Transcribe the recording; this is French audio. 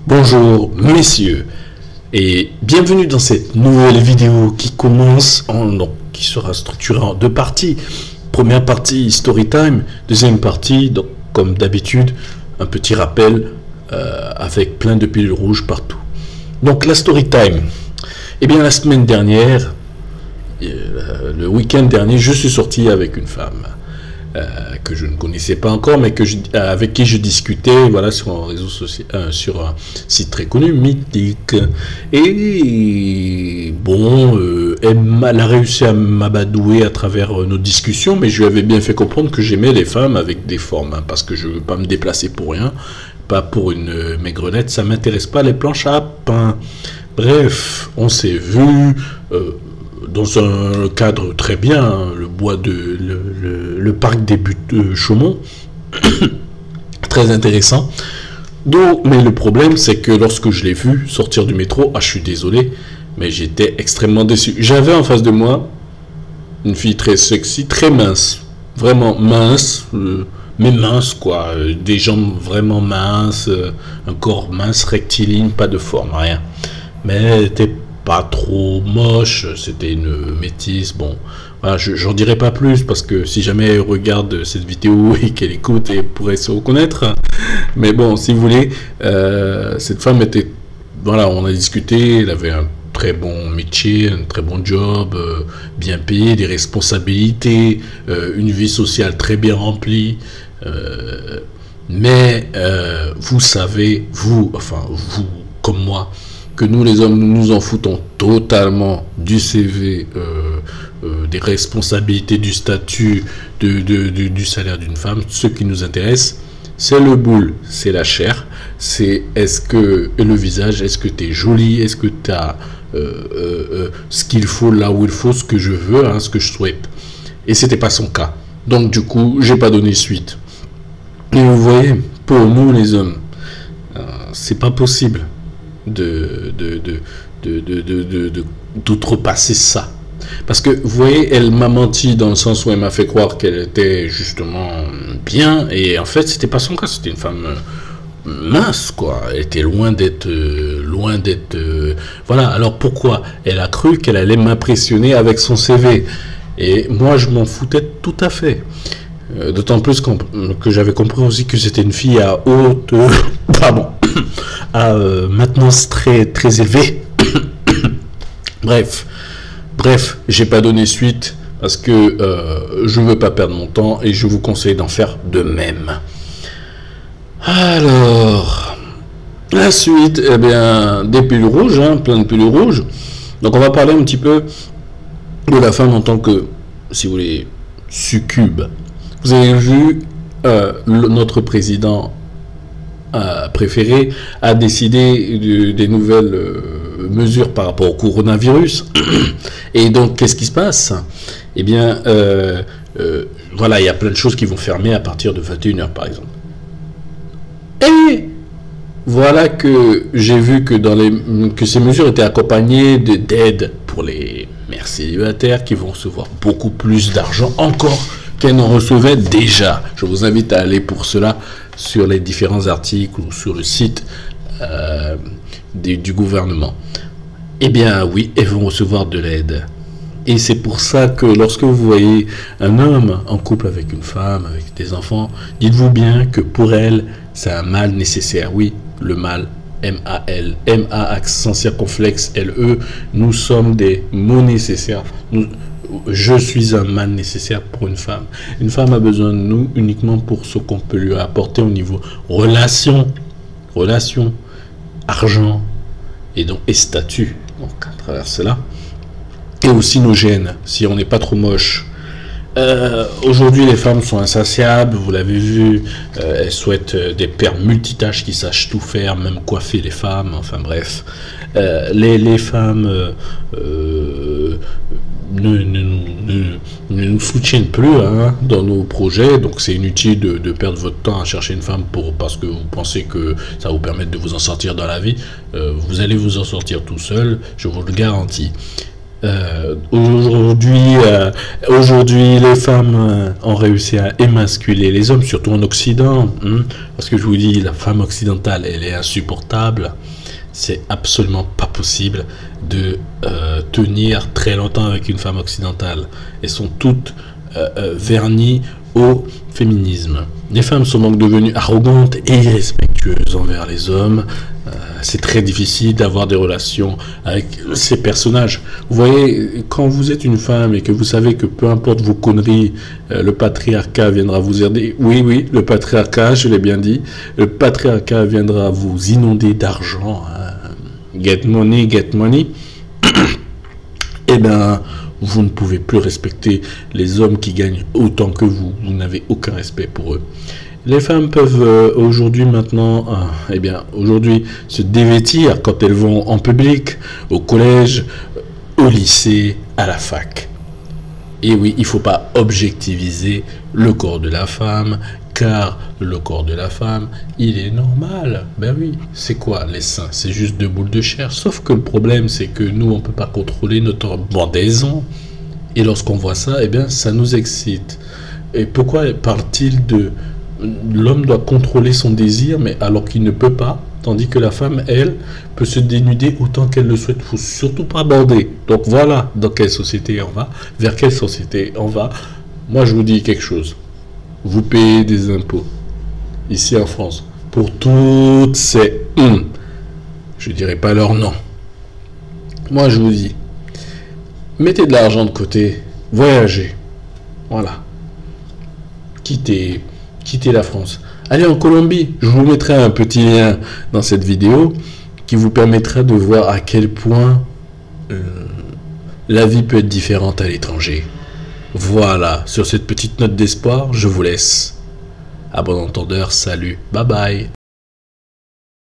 Bonjour messieurs et bienvenue dans cette nouvelle vidéo qui commence qui sera structurée en deux parties. Première partie story time, deuxième partie donc comme d'habitude un petit rappel avec plein de pilules rouges partout. Donc la story time, eh bien la semaine dernière, le week-end dernier, je suis sorti avec une femme que je ne connaissais pas encore, mais avec qui je discutais, voilà, sur un réseau social, sur un site très connu, Mythique. Et bon, elle a réussi à m'amadouer à travers nos discussions, mais je lui avais bien fait comprendre que j'aimais les femmes avec des formes, hein, parce que je ne veux pas me déplacer pour rien, pas pour une maigrenette, ça m'intéresse pas les planches à pain. Bref, on s'est vu dans un cadre très bien, hein, le parc des Buttes de Chaumont, très intéressant. Donc, mais le problème, c'est que lorsque je l'ai vu sortir du métro, je suis désolé, mais j'étais extrêmement déçu. J'avais en face de moi une fille très sexy, très mince, vraiment mince, mais mince quoi, des jambes vraiment minces, un corps mince, rectiligne, pas de forme, rien. Mais elle était pas trop moche, c'était une métisse, bon, voilà, j'en dirai pas plus, parce que si jamais elle regarde cette vidéo et qu'elle écoute, elle pourrait se reconnaître, mais bon, si vous voulez, cette femme était, voilà, on a discuté, elle avait un très bon métier, un très bon job, bien payé, des responsabilités, une vie sociale très bien remplie, mais vous savez, vous comme moi, que nous les hommes, nous nous en foutons totalement du CV, des responsabilités, du statut, du salaire d'une femme. Ce qui nous intéresse, c'est le boule, c'est la chair, c'est est-ce que le visage, est-ce que tu es jolie, est-ce que tu as ce qu'il faut là où il faut, ce que je veux, hein, ce que je souhaite. Et c'était pas son cas. Donc du coup, j'ai pas donné suite. Et vous voyez, pour nous les hommes, c'est pas possible d'outrepasser ça, parce que vous voyez, elle m'a menti dans le sens où elle m'a fait croire qu'elle était justement bien, et en fait c'était pas son cas, c'était une femme mince quoi, elle était loin d'être voilà. Alors pourquoi elle a cru qu'elle allait m'impressionner avec son CV, et moi je m'en foutais tout à fait, d'autant plus que j'avais compris aussi que c'était une fille à haute pardon, à maintenance très élevée. bref, j'ai pas donné suite parce que je veux pas perdre mon temps et je vous conseille d'en faire de même. Alors, la suite, eh bien, des pilules rouges, hein, plein de pilules rouges. Donc on va parler un petit peu de la femme en tant que, si vous voulez, succube. Vous avez vu, notre président préféré a décidé des nouvelles mesures par rapport au coronavirus. Et donc, qu'est-ce qui se passe? Eh bien, voilà, il y a plein de choses qui vont fermer à partir de 21h, par exemple. Et voilà que j'ai vu que, que ces mesures étaient accompagnées d'aides pour les mères célibataires qui vont recevoir beaucoup plus d'argent encore qu'elles n'en recevaient déjà. Je vous invite à aller pour cela sur les différents articles ou sur le site du gouvernement. Eh bien oui, elles vont recevoir de l'aide. Et c'est pour ça que lorsque vous voyez un homme en couple avec une femme, avec des enfants, dites-vous bien que pour elle, c'est un mal nécessaire. Oui, le mal, M-A-L, M-A accent circonflexe, L-E, nous sommes des mots nécessaires. Je suis un mal nécessaire pour une femme. Une femme a besoin de nous uniquement pour ce qu'on peut lui apporter au niveau relation, argent et statut. Donc à travers cela. Et aussi nos gènes, si on n'est pas trop moche. Aujourd'hui, les femmes sont insatiables, vous l'avez vu, elles souhaitent des pères multitâches qui sachent tout faire, même coiffer les femmes, enfin bref. Les femmes ne nous soutiennent plus, hein, dans nos projets, donc c'est inutile de perdre votre temps à chercher une femme parce que vous pensez que ça va vous permettre de vous en sortir dans la vie. Vous allez vous en sortir tout seul, je vous le garantis. Aujourd'hui, les femmes ont réussi à émasculer les hommes, surtout en Occident. Parce que je vous dis, la femme occidentale, elle est insupportable. C'est absolument pas possible de tenir très longtemps avec une femme occidentale. Elles sont toutes vernies au féminisme. Les femmes sont donc devenues arrogantes et irrespectueuses envers les hommes. C'est très difficile d'avoir des relations avec ces personnages. Vous voyez, quand vous êtes une femme et que vous savez que peu importe vos conneries, le patriarcat viendra vous aider. Oui, oui, le patriarcat, je l'ai bien dit. Le patriarcat viendra vous inonder d'argent. Get money, get money. Eh bien, vous ne pouvez plus respecter les hommes qui gagnent autant que vous. Vous n'avez aucun respect pour eux. Les femmes peuvent aujourd'hui maintenant, aujourd'hui se dévêtir quand elles vont en public, au collège, au lycée, à la fac. Et oui, il ne faut pas objectiviser le corps de la femme, car le corps de la femme, il est normal. Ben oui, c'est quoi les seins? C'est juste deux boules de chair. Sauf que le problème, c'est que nous, on ne peut pas contrôler notre bandaison. Et lorsqu'on voit ça, eh bien, ça nous excite. Et pourquoi parle-t-il de... L'homme doit contrôler son désir, mais alors qu'il ne peut pas, tandis que la femme, elle, peut se dénuder autant qu'elle le souhaite. Il ne faut surtout pas bander. Donc voilà dans quelle société on va, vers quelle société on va. Moi, je vous dis quelque chose. Vous payez des impôts, ici en France, pour toutes ces... Je ne dirai pas leur nom. Moi, je vous dis, mettez de l'argent de côté, voyagez. Voilà. Quittez la France. Allez en Colombie. Je vous mettrai un petit lien dans cette vidéo qui vous permettra de voir à quel point la vie peut être différente à l'étranger. Voilà, sur cette petite note d'espoir, je vous laisse. À bon entendeur, salut, bye bye.